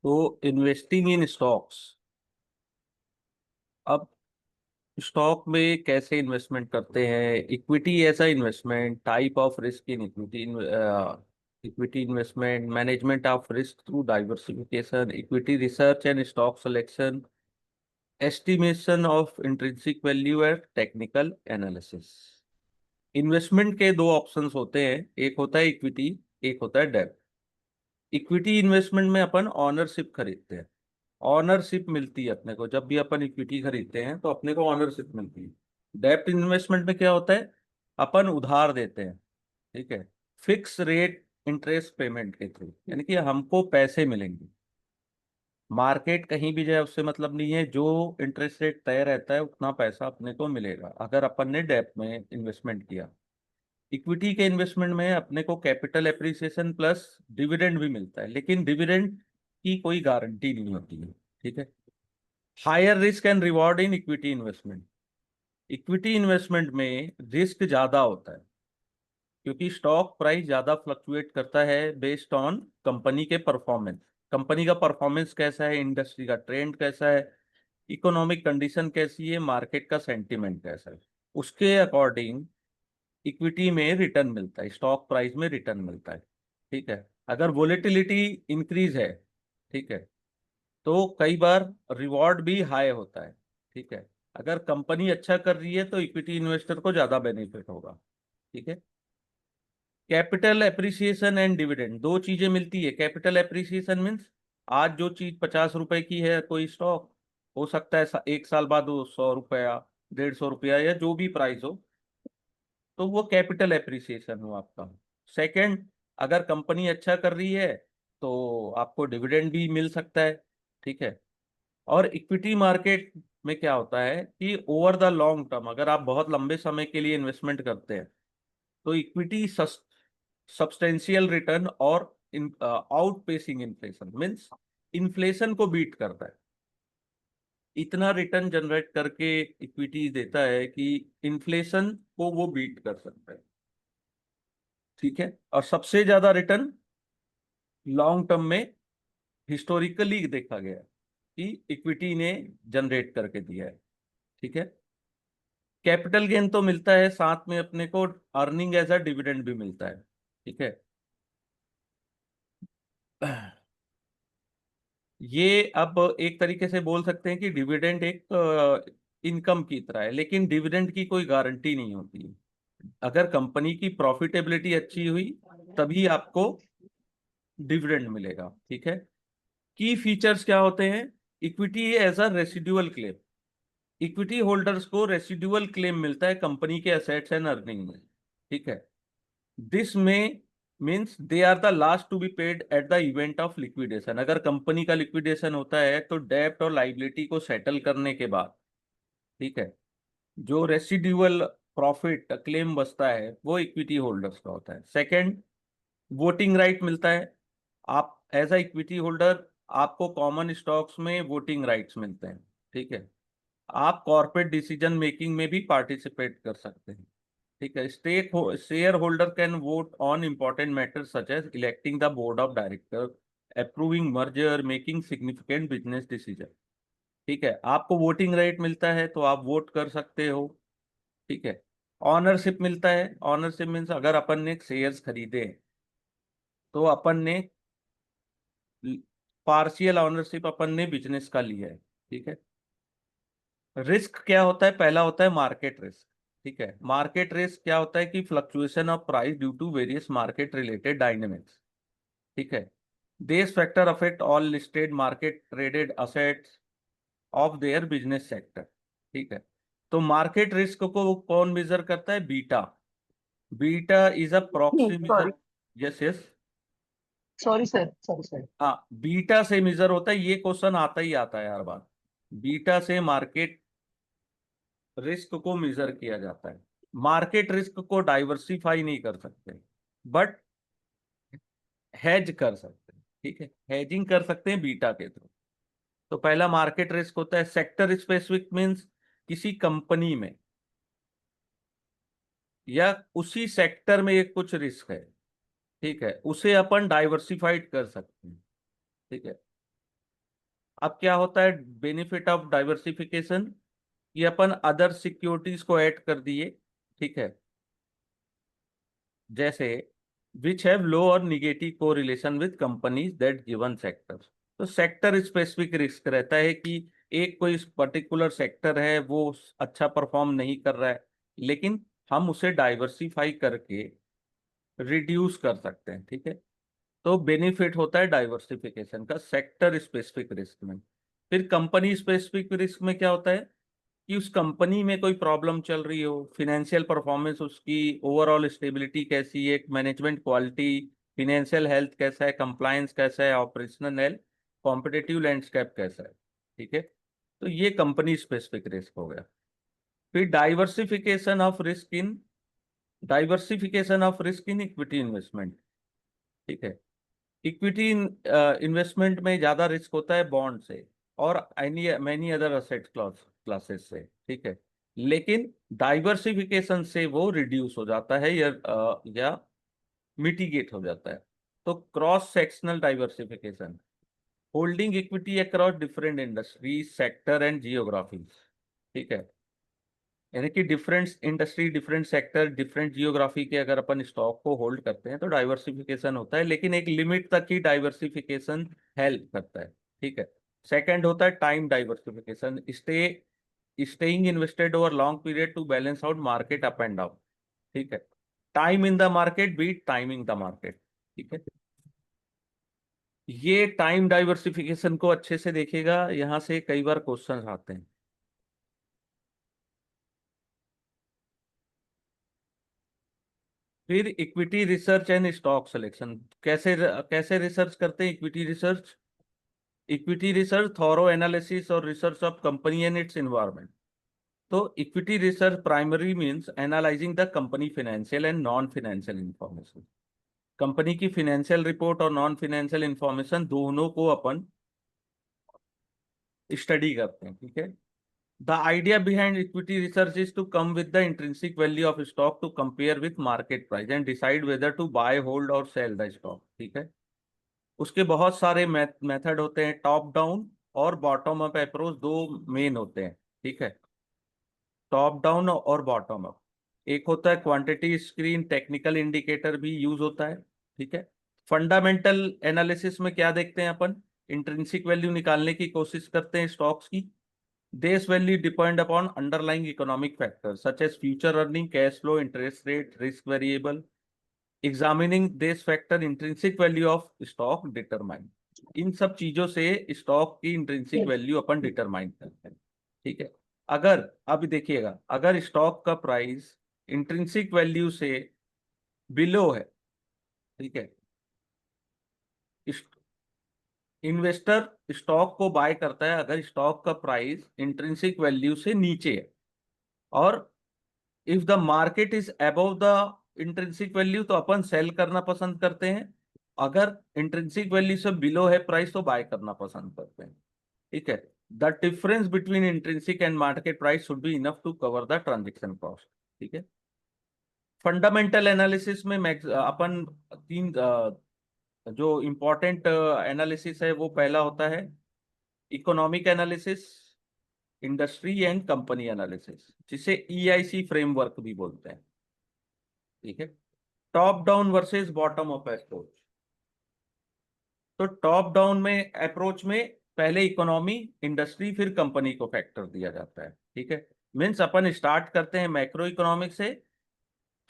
तो investing in stocks. अब stock में कैसे इन्वेस्टमेंट करते हैं? इक्विटी ऐसा investment, type of risk in equity, equity investment, management of risk through diversification, equity research and stock selection, estimation of intrinsic value and technical analysis. Investment के दो options होते हैं, एक होता है इक्विटी, एक होता है डेब्ट। इक्विटी इन्वेस्टमेंट में अपन ऑनरशिप खरीदते हैं। ऑनरशिप मिलती है अपने को, जब भी अपन इक्विटी खरीदते हैं तो अपने को ऑनरशिप मिलती है। डेब्ट इन्वेस्टमेंट में क्या होता है? अपन उधार देते हैं, ठीक है, फिक्स रेट इंटरेस्ट पेमेंट के थ्रू, यानी कि हमको पैसे मिलेंगे। मार्केट कहीं भी जाए उससे मतलब नहीं है, जो इंटरेस्ट रेट तय रहता है उतना पैसा अपने को मिलेगा अगर अपन ने डेब्ट में इन्वेस्टमेंट किया। इक्विटी के इन्वेस्टमेंट में अपने को कैपिटल एप्रिसिएशन प्लस डिविडेंड भी मिलता है, लेकिन डिविडेंड की कोई गारंटी नहीं होती है, ठीक है। Higher risk and reward in equity investment. Equity investment में रिस्क ज्यादा होता है, क्योंकि स्टॉक प्राइस ज्यादा फ्लक्चुएट करता है बेस्ड ऑन कंपनी के परफॉर्मेंस। कंपनी का परफॉर्मेंस कैसा है, इंडस्ट्री का ट्रेंड कैसा है, इकोनॉमिक कंडीशन कैसी है, मार्केट का सेंटिमेंट कैसा है, उसके अकॉर्डिंग इक्विटी में रिटर्न मिलता है, स्टॉक प्राइस में रिटर्न मिलता है, ठीक है। अगर वोलेटिलिटी इंक्रीज है, ठीक है, तो कई बार रिवॉर्ड भी हाई होता है, ठीक है। अगर कंपनी अच्छा कर रही है तो इक्विटी इन्वेस्टर को ज्यादा बेनिफिट होगा, ठीक है। कैपिटल एप्रिसिएशन एंड डिविडेंड, दो चीजें मिलती है। कैपिटल एप्रिसिएशन मीन्स आज जो चीज 50 रुपए की है, कोई स्टॉक, हो सकता है एक साल बाद वो 100 रुपया, 150 रुपया या जो भी प्राइस हो, तो वो कैपिटल एप्रिसिएशन हो आपका। सेकंड, अगर कंपनी अच्छा कर रही है तो आपको डिविडेंड भी मिल सकता है, ठीक है। और इक्विटी मार्केट में क्या होता है कि ओवर द लॉन्ग टर्म, अगर आप बहुत लंबे समय के लिए इन्वेस्टमेंट करते हैं तो इक्विटी सब्सटेंशियल रिटर्न और out pacing inflation means inflation को बीट करता है। इतना रिटर्न जनरेट करके इक्विटी देता है कि इन्फ्लेशन को वो बीट कर सकता है, ठीक है। और सबसे ज्यादा रिटर्न लॉन्ग टर्म में हिस्टोरिकली देखा गया है कि इक्विटी ने जनरेट करके दिया है, ठीक है। कैपिटल गेन तो मिलता है, साथ में अपने को अर्निंग एज अ डिविडेंड भी मिलता है, ठीक है। ये अब एक तरीके से बोल सकते हैं कि डिविडेंड एक इनकम की तरह है, लेकिन डिविडेंड की कोई गारंटी नहीं होती है। अगर कंपनी की प्रॉफिटेबिलिटी अच्छी हुई तभी आपको डिविडेंड मिलेगा, ठीक है। की फीचर्स क्या होते हैं? Equity as a residual claim. Equity holders को रेसिडुअल क्लेम मिलता है कंपनी के असेट्स एंड अर्निंग में, ठीक है। दिस में means they are the last to be paid at the event of liquidation. अगर कंपनी का लिक्विडेशन होता है तो डेब्ट और लाइबिलिटी को सेटल करने के बाद, ठीक है, जो रेसिडुअल प्रॉफिट क्लेम बचता है वो इक्विटी होल्डर्स का होता है। सेकंड, वोटिंग राइट मिलता है। आप एज अ इक्विटी होल्डर, आपको कॉमन स्टॉक्स में वोटिंग राइट्स मिलते हैं, ठीक है। आप कॉर्पोरेट डिसीजन मेकिंग में भी पार्टिसिपेट कर सकते हैं, ठीक है। Share holder can vote on important matters such as electing the board of director, approving merger, making significant business decision, ठीक है। आपको वोटिंग राइट मिलता है तो आप वोट कर सकते हो, ठीक है। ऑनरशिप मिलता है। ऑनरशिप मीन्स अगर अपन ने शेयर्स खरीदे तो अपन ने पार्शियल ऑनरशिप अपन ने बिजनेस का लिया है, ठीक है। रिस्क क्या होता है? पहला होता है मार्केट रिस्क, ठीक है। मार्केट रिस्क क्या होता है कि fluctuation of price due to various market related dynamics, ठीक है। This factor affect all listed market traded assets of their business sector, ठीक है। तो मार्केट रिस्क को कौन मेजर करता है? Beta. Beta is a proxy sorry. Measure. Yes yes. Sorry sir, sorry sir. हाँ, बीटा से मेजर होता है, ये क्वेश्चन आता ही आता है हर बार। बीटा से मार्केट रिस्क को मेजर किया जाता है। मार्केट रिस्क को डाइवर्सिफाई नहीं कर सकते, बट हेज कर सकते हैं, ठीक है। हेजिंग कर सकते हैं बीटा के थ्रू। तो पहला मार्केट रिस्क होता है। सेक्टर स्पेसिफिक मींस किसी कंपनी में या उसी सेक्टर में एक कुछ रिस्क है, ठीक है, उसे अपन डाइवर्सिफाइड कर सकते हैं, ठीक है। अब क्या होता है बेनिफिट ऑफ डाइवर्सिफिकेशन, ये अपन अदर सिक्योरिटीज को ऐड कर दिए, ठीक है, जैसे विच हैव लो और negative correlation with companies that given sector. तो सेक्टर स्पेसिफिक रिस्क रहता है कि एक कोई पर्टिकुलर सेक्टर है वो अच्छा परफॉर्म नहीं कर रहा है, लेकिन हम उसे डाइवर्सिफाई करके रिड्यूस कर सकते हैं, ठीक है। तो बेनिफिट होता है डाइवर्सिफिकेशन का सेक्टर स्पेसिफिक रिस्क में। फिर कंपनी स्पेसिफिक रिस्क में क्या होता है कि उस कंपनी में कोई प्रॉब्लम चल रही हो, फिनेंशियल परफॉर्मेंस उसकी, ओवरऑल स्टेबिलिटी कैसी है, मैनेजमेंट क्वालिटी, फिनेंशियल हेल्थ कैसा है, कंप्लायंस कैसा है, ऑपरेशनल हेल्थ, कॉम्पिटिटिव लैंडस्केप कैसा है, ठीक है। तो ये कंपनी स्पेसिफिक रिस्क हो गया। फिर diversification of risk in equity investment, ठीक है। इक्विटी इन्वेस्टमेंट में ज्यादा रिस्क होता है बॉन्ड से और any many other asset classes से, ठीक है। लेकिन डाइवर्सिफिकेशन से वो रिड्यूस हो जाता है या मिटिगेट हो जाता है। तो cross sectional diversification, holding equity across different industries sector and geographies, ठीक है। यानी कि different industry, different sector, different geography के अगर अपन स्टॉक को होल्ड करते हैं तो डाइवर्सिफिकेशन होता है, लेकिन एक लिमिट तक ही डाइवर्सिफिकेशन हेल्प करता है, ठीक है। सेकंड होता है time diversification, staying invested over long period to balance out market up and down, ठीक है। Time in the market beat timing the market, ठीक है। ये टाइम डाइवर्सिफिकेशन को अच्छे से देखेगा, यहां से कई बार क्वेश्चन आते हैं। फिर equity research and stock selection, कैसे कैसे रिसर्च करते हैं equity research? Equity research thorough analysis और research of company and its environment. तो equity research primary means analysing the company financial and non financial information. Company की financial report और non financial information दोनों को अपन study करते हैं, ठीक है। The idea behind equity research is to come with the intrinsic value of stock to compare with market price and decide whether to buy hold और sell the stock, ठीक है। उसके बहुत सारे मेथड होते हैं, टॉप डाउन और bottom up approach दो मेन होते हैं, ठीक है। टॉप डाउन और बॉटम अप, एक होता है क्वांटिटी स्क्रीन, टेक्निकल इंडिकेटर भी यूज होता है, ठीक है। फंडामेंटल एनालिसिस में क्या देखते हैं अपन? इंट्रिंसिक वैल्यू निकालने की कोशिश करते हैं स्टॉक्स की। This value depend upon underlying economic factors such as future earning, cash flow, interest rate, risk variable. Examining this factor, intrinsic value of stock determine. इन सब चीजों से स्टॉक की इंट्रिंसिक वैल्यू अपन डिटरमाइन करते हैं, ठीक है। अगर अब देखिएगा, अगर स्टॉक का प्राइस इंट्रिंसिक वैल्यू से बिलो है, ठीक है, इन्वेस्टर स्टॉक को बाय करता है अगर स्टॉक का प्राइस इंट्रिंसिक वैल्यू से नीचे है, और if the market is above the intrinsic value तो अपन सेल करना पसंद करते हैं, अगर इंट्रिंसिक वैल्यू से बिलो है प्राइस तो बाय करना पसंद करते हैं, ठीक है। The difference between intrinsic and market price should be enough to cover the transaction cost, ठीक है। फंडामेंटल एनालिसिस में अपन तीन जो इंपॉर्टेंट एनालिसिस है वो पहला होता है economic analysis, industry and company analysis, जिसे ईआईसी फ्रेमवर्क भी बोलते हैं, ठीक है। Top down versus bottom up approach. तो टॉप डाउन में अप्रोच में पहले इकोनॉमी, इंडस्ट्री, फिर कंपनी को फैक्टर दिया जाता है, ठीक है। मीन्स अपन स्टार्ट करते हैं मैक्रो इकोनॉमिक से,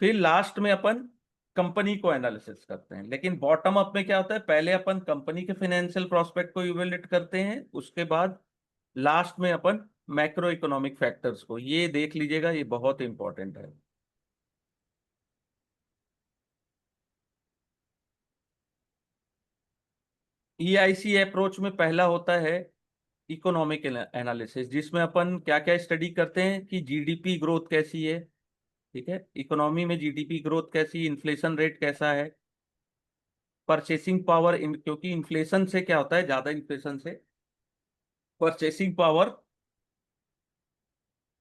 फिर लास्ट में अपन कंपनी को एनालिसिस करते हैं। लेकिन बॉटम अप में क्या होता है, पहले अपन कंपनी के फाइनेंशियल प्रोस्पेक्ट को इवेल्युएट करते हैं, उसके बाद लास्ट में अपन मैक्रो इकोनॉमिक फैक्टर्स को। ये देख लीजिएगा, ये बहुत इंपॉर्टेंट है। ईआईसी अप्रोच में पहला होता है इकोनॉमिक एनालिसिस, जिसमें अपन क्या क्या स्टडी करते हैं कि जीडीपी ग्रोथ कैसी है, ठीक है, इकोनॉमी में जीडीपी ग्रोथ कैसी, इन्फ्लेशन रेट कैसा है, परचेसिंग पावर, क्योंकि इन्फ्लेशन से क्या होता है, ज्यादा इन्फ्लेशन से परचेसिंग पावर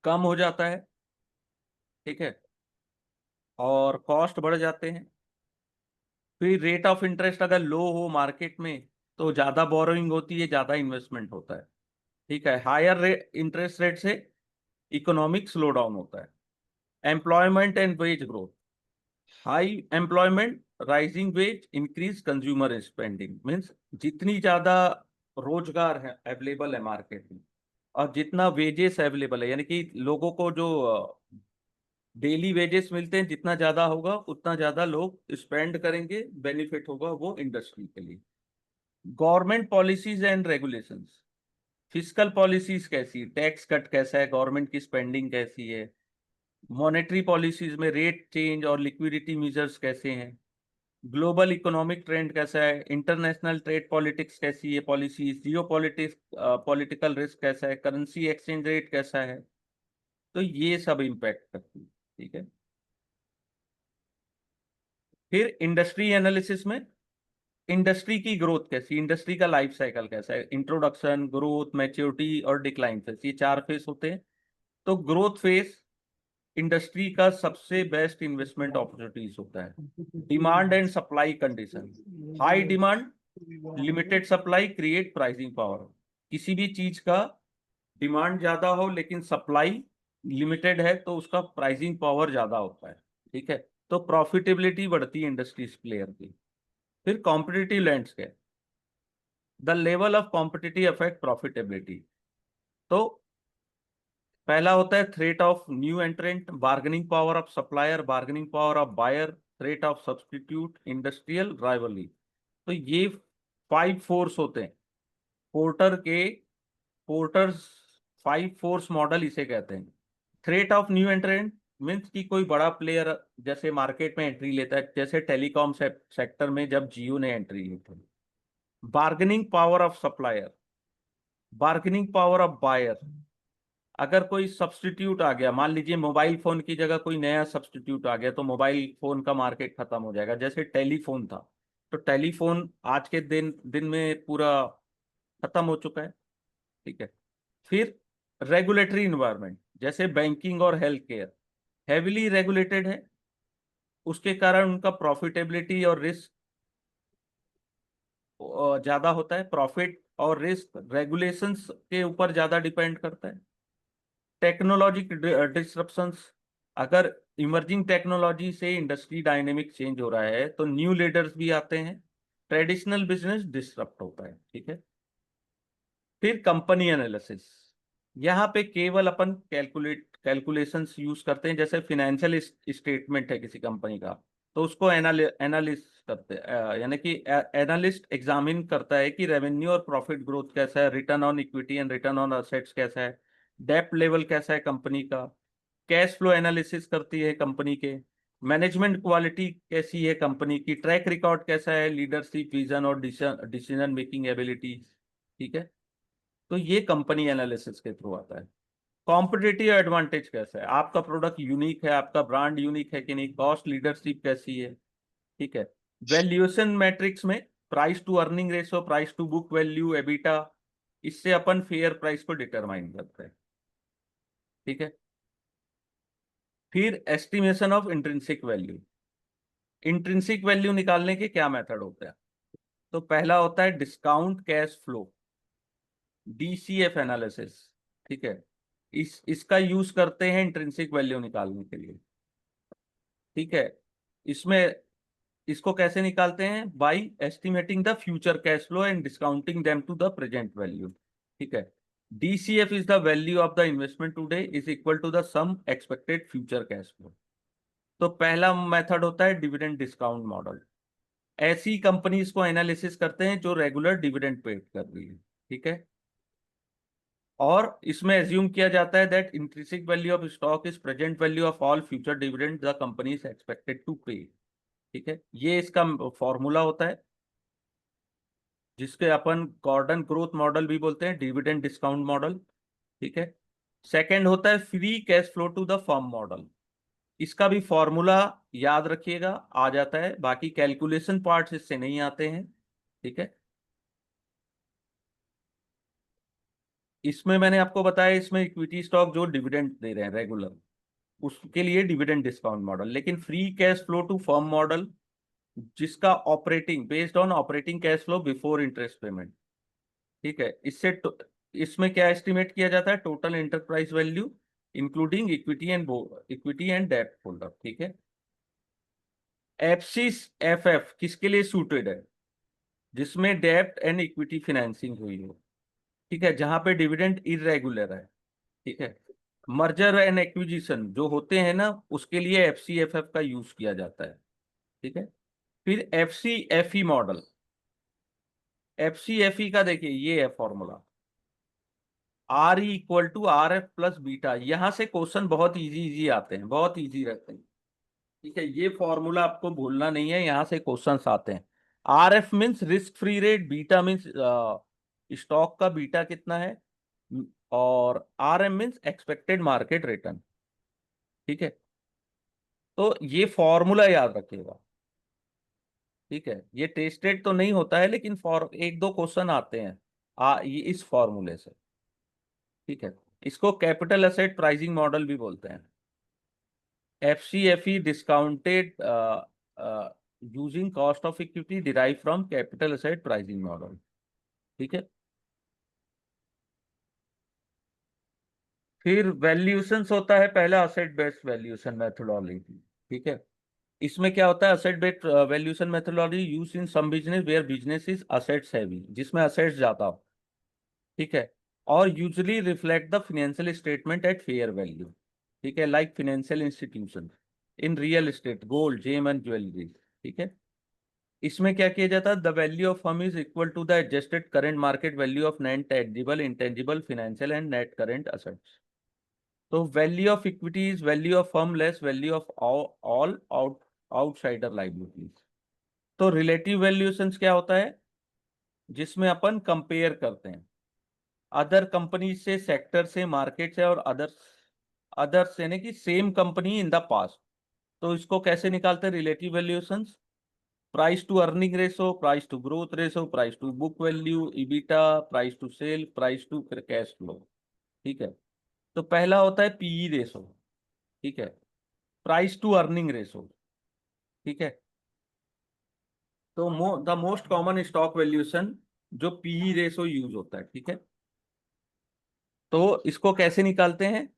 कम हो जाता है, ठीक है, और कॉस्ट बढ़ जाते हैं। फिर रेट ऑफ इंटरेस्ट अगर लो हो मार्केट में तो ज्यादा बोरोइंग होती है, ज्यादा इन्वेस्टमेंट होता है। ठीक है, हायर इंटरेस्ट रेट से इकोनॉमिक स्लो डाउन होता है। Employment and wage growth, high employment, rising wage, increase consumer spending. Means जितनी ज्यादा रोजगार है अवेलेबल है मार्केट में, और जितना वेजेस अवेलेबल है, यानी कि लोगों को जो डेली वेजेस मिलते हैं, जितना ज्यादा होगा उतना ज्यादा लोग स्पेंड करेंगे, बेनिफिट होगा वो इंडस्ट्री के लिए। Government policies and regulations, fiscal policies कैसी, टैक्स कट कैसा है, गवर्नमेंट की स्पेंडिंग कैसी है, मॉनेटरी पॉलिसीज में रेट चेंज और लिक्विडिटी मेजर्स कैसे हैं, ग्लोबल इकोनॉमिक ट्रेंड कैसा है, इंटरनेशनल ट्रेड पॉलिटिक्स कैसी है, पॉलिसीज, जियो पॉलिटिक्स, पॉलिटिकल रिस्क कैसा है, करेंसी एक्सचेंज रेट कैसा है। तो ये सब इम्पैक्ट करती है। ठीक है, फिर इंडस्ट्री एनालिसिस में इंडस्ट्री की ग्रोथ कैसी, इंडस्ट्री का लाइफ साइकिल कैसा है, इंट्रोडक्शन, ग्रोथ, मैच्योरिटी और डिक्लाइन फेज, ये चार फेज होते हैं। तो ग्रोथ फेज इंडस्ट्री का सबसे बेस्ट इन्वेस्टमेंट अपॉर्चुनिटीज होता है। Demand and supply condition, high demand, limited supply create pricing power. किसी भी चीज का डिमांड ज्यादा हो लेकिन सप्लाई लिमिटेड है तो उसका प्राइसिंग पावर ज्यादा होता है। ठीक है, तो प्रॉफिटेबिलिटी बढ़ती है इंडस्ट्रीज प्लेयर की। फिर competitive landscape, the level of competitive affect profitability. तो पहला होता है threat of new entrant, bargaining power of supplier, bargaining power of buyer, threat of substitute, industrial rivalry. तो ये 5 फोर्स होते हैं पोर्टर के, पोर्टर्स 5 फोर्स मॉडल इसे कहते हैं। थ्रेट ऑफ न्यू एंट्रेंट मीन्स कि कोई बड़ा प्लेयर जैसे मार्केट में एंट्री लेता है, जैसे टेलीकॉम सेक्टर में जब जियो ने एंट्री ली थी। Bargaining power of supplier, bargaining power of buyer, अगर कोई सब्सटीट्यूट आ गया, मान लीजिए मोबाइल फोन की जगह कोई नया सब्सटीट्यूट आ गया, तो मोबाइल फोन का मार्केट खत्म हो जाएगा। जैसे टेलीफोन था, तो टेलीफोन आज के दिन दिन में पूरा खत्म हो चुका है। ठीक है, फिर रेगुलेटरी इन्वायरमेंट, जैसे बैंकिंग और हेल्थ केयर हैविली रेगुलेटेड है, उसके कारण उनका प्रॉफिटेबिलिटी और रिस्क ज्यादा होता है। प्रॉफिट और रिस्क रेगुलेशंस के ऊपर ज्यादा डिपेंड करता है। टेक्नोलॉजी डिस्रप्शंस, अगर इमर्जिंग टेक्नोलॉजी से इंडस्ट्री डायनेमिक चेंज हो रहा है तो न्यू लीडर्स भी आते हैं, ट्रेडिशनल बिजनेस डिसरप्ट होता है। ठीक है, फिर कंपनी एनालिसिस, यहाँ पे केवल अपन कैलकुलेशंस यूज करते हैं। जैसे फाइनेंशियल स्टेटमेंट है किसी कंपनी का, तो उसको एनालिस्ट करते हैं, यानी कि एनालिस्ट एग्जामिन करता है कि रेवेन्यू और प्रॉफिट ग्रोथ कैसा है, return on equity and return on assets कैसा है, डेप्ट लेवल कैसा है कंपनी का, कैश फ्लो एनालिसिस करती है कंपनी के, मैनेजमेंट क्वालिटी कैसी है कंपनी की, ट्रैक रिकॉर्ड कैसा है, लीडरशिप, विजन और डिसीजन मेकिंग एबिलिटी। ठीक है, तो ये कंपनी एनालिसिस के थ्रू आता है। कॉम्पिटिटिव एडवांटेज कैसा है, आपका प्रोडक्ट यूनिक है, आपका ब्रांड यूनिक है कि नहीं, कॉस्ट लीडरशिप कैसी है। ठीक है, वैल्यूएशन मैट्रिक्स में price to earning ratio, price to book value, EBITDA, इससे अपन फेयर प्राइस को डिटरमाइन करते हैं। ठीक है, फिर estimation of intrinsic value, intrinsic value निकालने के क्या मेथड होते हैं। तो पहला होता है discount cash flow, DCF analysis. ठीक है, इसका यूज करते हैं इंट्रिंसिक वैल्यू निकालने के लिए। ठीक है, इसमें इसको कैसे निकालते हैं, by estimating the future cash flow and discounting them to the present value. ठीक है, DCF is the value of the investment today is equal to the sum expected future cash flow. तो पहला मेथड होता है dividend discount model, ऐसी companies को analysis करते हैं जो रेगुलर डिविडेंड पेड कर रही है। ठीक है, और इसमें एज्यूम किया जाता है that intrinsic value of stock is present value of all future dividend the company is expected to pay. ठीक है, ये इसका फॉर्मूला होता है, जिसके अपन गॉर्डन ग्रोथ मॉडल भी बोलते हैं, डिविडेंड डिस्काउंट मॉडल। ठीक है, सेकंड होता है free cash flow to the firm model, इसका भी फॉर्मूला याद रखिएगा, आ जाता है, बाकी कैलकुलेशन पार्ट्स इससे नहीं आते हैं। ठीक है, इसमें मैंने आपको बताया, इसमें इक्विटी स्टॉक जो डिविडेंड दे रहे हैं रेगुलर, उसके लिए डिविडेंड डिस्काउंट मॉडल। लेकिन free cash flow to firm model जिसका operating based on operating cash flow before interest payment. ठीक है, इसमें क्या एस्टिमेट किया जाता है, total enterprise value including equity and डेब्ट होल्डर। ठीक है। एफसी एफएफ किसके लिए सूटेड है, जिसमें डेब्ट एंड इक्विटी फाइनेंसिंग हुई हो। ठीक है, जहां पे डिविडेंड इरेगुलर है। ठीक है। मर्जर एंड एक्विजिशन जो होते हैं ना, उसके लिए एफसीएफएफ का यूज किया जाता है। ठीक है। फिर एफसीएफई मॉडल, एफसीएफई का देखिए ये है formula, R equal to R F plus beta. यहां से क्वेश्चन बहुत इजी इजी आते हैं, बहुत इजी रहते हैं। ठीक है, ये फॉर्मूला आपको भूलना नहीं है, यहां से क्वेश्चंस आते हैं। R F means risk free rate, beta means stock का बीटा कितना है, और R M means expected market return. ठीक है, तो ये फॉर्मूला याद रखिएगा। ठीक है, ये टेस्टेड तो नहीं होता है, लेकिन फॉर एक दो क्वेश्चन आते हैं ये इस फॉर्मूले से। ठीक है, इसको कैपिटल एसेट प्राइसिंग मॉडल भी बोलते हैं। FCFE discounted using cost of equity derive from capital asset pricing model. ठीक है। फिर वैल्यूएशंस होता है, पहला असेट बेस्ड वैल्यूएशन मेथोडोलॉजी। ठीक है, इसमें क्या होता है, asset based valuation methodology use in some business where business is assets heavy, जिसमें असेट्स ज्यादा हो। ठीक है, और usually reflect the financial statement at fair value. ठीक है, like financial institution, in real estate, gold, gem and jewellery. ठीक है, इसमें क्या किया जाता है, the value of firm is equal to the adjusted current market value of net tangible intangible financial and net current assets. तो value of equity is value of firm less value of all outsider liabilities. तो relative valuations क्या होता है, जिसमें अपन compare करते हैं other company से, सेक्टर से, मार्केट से, और अदर्स, अदर्स यानी कि same company in the past. तो इसको कैसे निकालते हैं relative valuations, price to earning ratio, price to growth ratio, price to book value, EBITDA, price to sale, price to cash flow. ठीक है, तो पहला होता है पीई रेशो। ठीक है, प्राइस टू अर्निंग रेशो। ठीक है, तो the most common stock valuation जो पीई रेशो यूज होता है। ठीक है, तो इसको कैसे निकालते हैं,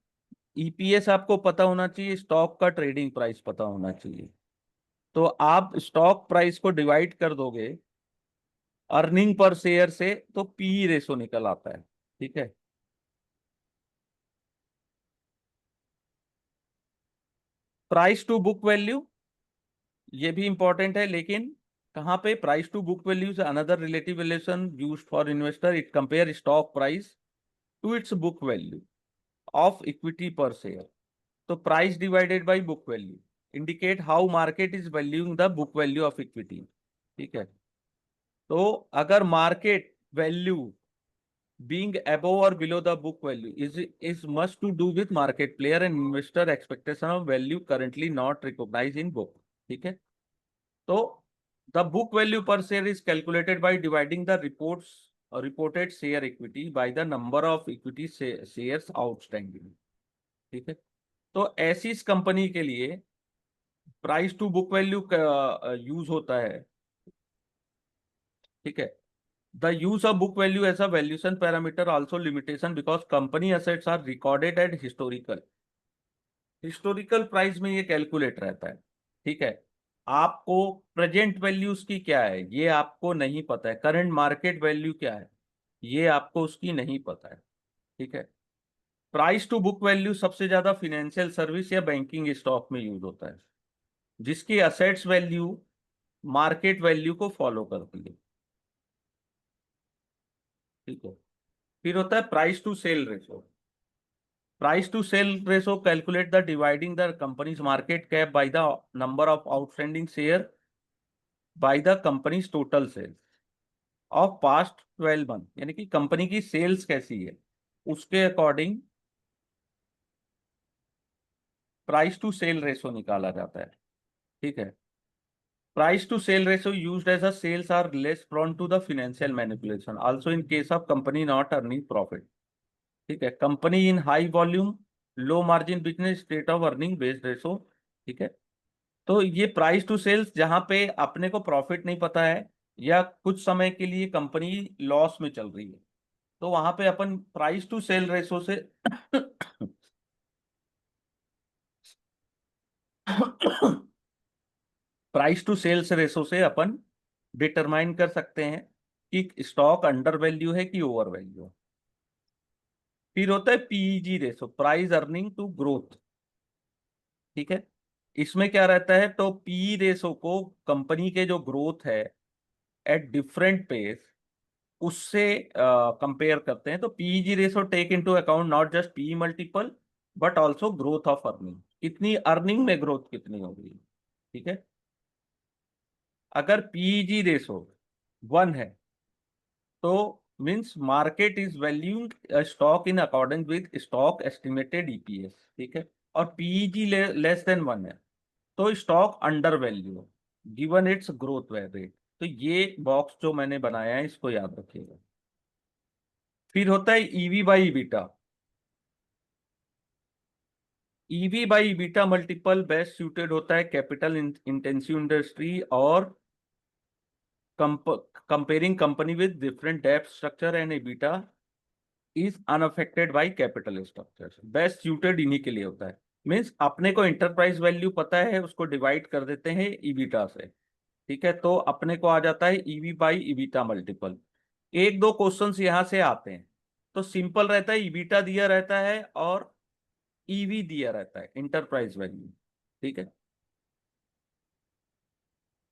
ईपीएस आपको पता होना चाहिए, स्टॉक का ट्रेडिंग प्राइस पता होना चाहिए। तो आप स्टॉक प्राइस को डिवाइड कर दोगे अर्निंग पर शेयर से, तो पीई रेशो निकल आता है। ठीक है, प्राइस टू बुक वैल्यू ये भी इंपॉर्टेंट है, लेकिन कहाँ पे, price to book value is another relative valuation used for investor, it compare stock price to its book value of equity per share. तो price divided by book value indicate how market is valuing the book value of equity. ठीक है, तो अगर market value being above or below the book value is much to do with market player and investor expectation of value currently not recognized in book। ठीक है, तो the book value per share is calculated by dividing the reported share equity by the number of equity shares outstanding। ठीक है, तो ऐसी इस company के लिए price to book value use होता है। ठीक है, the use of book value as a valuation parameter also limitation because company assets are recorded at historical price में ये कैलकुलेट रहता है। ठीक है, आपको प्रेजेंट वैल्यू उसकी क्या है ये आपको नहीं पता है, करंट मार्केट वैल्यू क्या है ये आपको उसकी नहीं पता है। ठीक है, प्राइस टू बुक वैल्यू सबसे ज्यादा फिनेंशियल सर्विस या बैंकिंग स्टॉक में यूज होता है, जिसकी असेट्स वैल्यू मार्केट वैल्यू को फॉलो करती है। ठीक है, फिर होता है price to sale ratio. Price to sale ratio calculate the dividing the company's market cap by the number of outstanding share by the company's total sales of past 12 month, यानी कि कंपनी की सेल्स कैसी है उसके according price to sale ratio निकाला जाता है। ठीक है, price to sale ratio used as a sales are less prone to the financial manipulation also in case of company not earning profit. ठीक है, company in high volume low margin business state of earning based ratio. ठीक है, तो ये price to sales जहां पे अपने को प्रॉफिट नहीं पता है या कुछ समय के लिए कंपनी लॉस में चल रही है, तो वहां पे अपन प्राइस टू सेल रेशो से प्राइस टू सेल्स रेशो से अपन डिटरमाइन कर सकते हैं कि स्टॉक अंडर वैल्यू है कि ओवर वैल्यू है। फिर होता है PEG ratio, price earning to growth. ठीक है, इसमें क्या रहता है, तो पी रेशो को कंपनी के जो ग्रोथ है एट डिफरेंट पेस उससे कंपेयर करते हैं। तो PEG ratio take into account not just P multiple but also growth of earning, कितनी अर्निंग में ग्रोथ कितनी हो गई। ठीक है, अगर पीईजी रेशो 1 है तो means market is valuing stock in according with stock estimated EPS. ठीक है, और पीईजी लेस देन 1 है तो stock under value given it's growth rate. तो ये बॉक्स जो मैंने बनाया है इसको याद रखिएगा। फिर होता है EV by EBITDA. EV by EBITDA multiple best suited होता है कैपिटल इंटेंसिव इंडस्ट्री और comparing company with different depth structure and EBITDA is unaffected by capital structure. Best suited इन्हीं के लिए होता है। मीन्स अपने को इंटरप्राइज वैल्यू पता है, उसको डिवाइड कर देते हैं ईबिटा से। ठीक है, तो अपने को आ जाता है ईवी बाई ईबिटा मल्टीपल। एक दो क्वेश्चंस यहां से आते हैं तो सिंपल रहता है, ईबिटा दिया रहता है और ईवी दिया रहता है, इंटरप्राइज वैल्यू। ठीक है,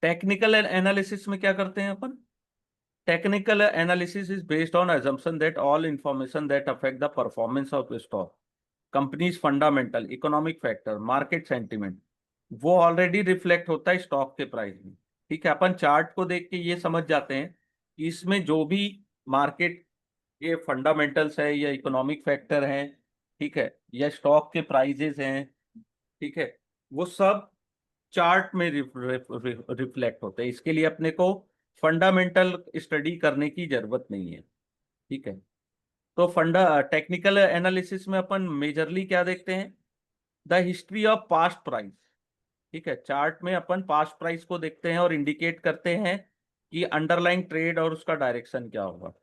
टेक्निकल एनालिसिस में क्या करते हैं अपन, technical analysis is based on assumption that all information that affect the performance of stock, companies fundamental, economic factor, market sentiment, वो ऑलरेडी रिफ्लेक्ट होता है स्टॉक के प्राइस में। ठीक है, अपन चार्ट को देख के ये समझ जाते हैं कि इसमें जो भी मार्केट के फंडामेंटल्स है या इकोनॉमिक फैक्टर हैं, ठीक है, या स्टॉक के प्राइजेस हैं, ठीक है, वो सब चार्ट में रिफ्लेक्ट होते हैं। इसके लिए अपने को फंडामेंटल स्टडी करने की जरूरत नहीं है। ठीक है, तो टेक्निकल एनालिसिस में अपन मेजरली क्या देखते हैं, the history of past price. ठीक है, चार्ट में अपन पास्ट प्राइस को देखते हैं और इंडिकेट करते हैं कि अंडरलाइंग ट्रेड और उसका डायरेक्शन क्या होगा।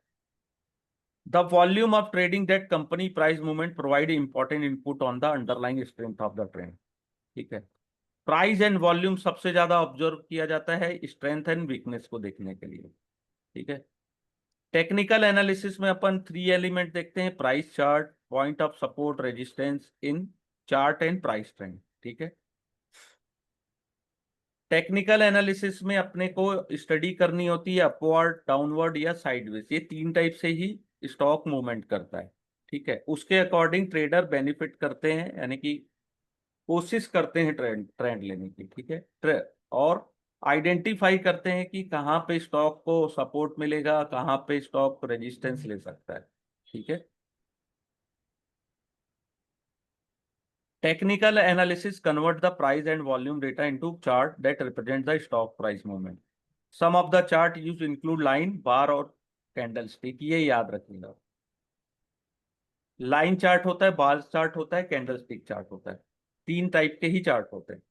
The volume of trading that company price movement provide important input on the underlying strength of the trend. ठीक है, प्राइस एंड वॉल्यूम सबसे ज्यादा ऑब्जर्व किया जाता है स्ट्रेंथ एंड वीकनेस को देखने के लिए। ठीक है, टेक्निकल एनालिसिस में अपन 3 एलिमेंट देखते हैं, price chart, point of support, resistance in chart and price trend. ठीक है, टेक्निकल एनालिसिस में अपने को स्टडी करनी होती है अपवर्ड, डाउनवर्ड या साइडवेज, ये 3 टाइप से ही स्टॉक मूवमेंट करता है। ठीक है, उसके अकॉर्डिंग ट्रेडर बेनिफिट करते हैं, यानी कि कोशिश करते हैं ट्रेंड ट्रेंड लेने की। ठीक है, और आइडेंटिफाई करते हैं कि कहाँ पे स्टॉक को सपोर्ट मिलेगा, कहाँ पे स्टॉक रेजिस्टेंस ले सकता है। ठीक है, technical analysis convert the price and volume data into chart that represent the stock price movement. Some of the chart use include line, bar और कैंडल स्टिक, ये याद रखिएगा। लाइन चार्ट होता है, बार चार्ट होता है, कैंडल स्टिक चार्ट होता है, 3 टाइप के ही चार्ट होते हैं।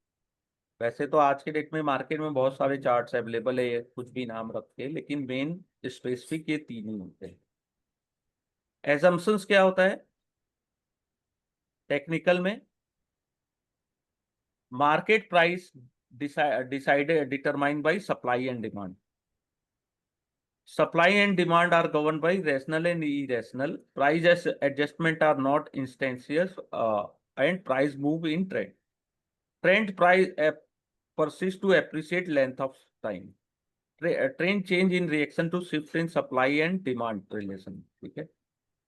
वैसे तो आज के डेट में मार्केट में बहुत सारे चार्ट्स अवेलेबल है, कुछ भी नाम रख के, लेकिन मेन स्पेसिफिक ये 3 ही होते हैं। एजम्पशंस क्या होता है टेक्निकल में, market price decided determined by supply and demand. Supply and demand are governed by rational and irrational. Price adjustment are not instantaneous, and price move in trend. Trend price persist to appreciate length of time. Trend change in reaction to shift in supply and demand relation. ठीक है,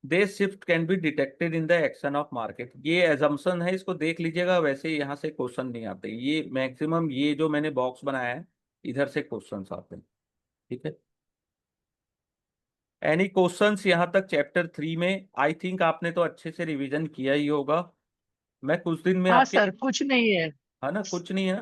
this shift can be detected in the action of market. ये assumption है, इसको देख लीजिएगा, वैसे यहाँ से क्वेश्चन नहीं आते, ये मैक्सिमम ये जो मैंने बॉक्स बनाया है इधर से क्वेश्चंस आते हैं। ठीक है, एनी क्वेश्चंस यहाँ तक चैप्टर 3 में? आई थिंक आपने तो अच्छे से रिवीजन किया ही होगा। मैं कुछ दिन में हाँ आपके, सर, कुछ नहीं है। है ना, कुछ नहीं है।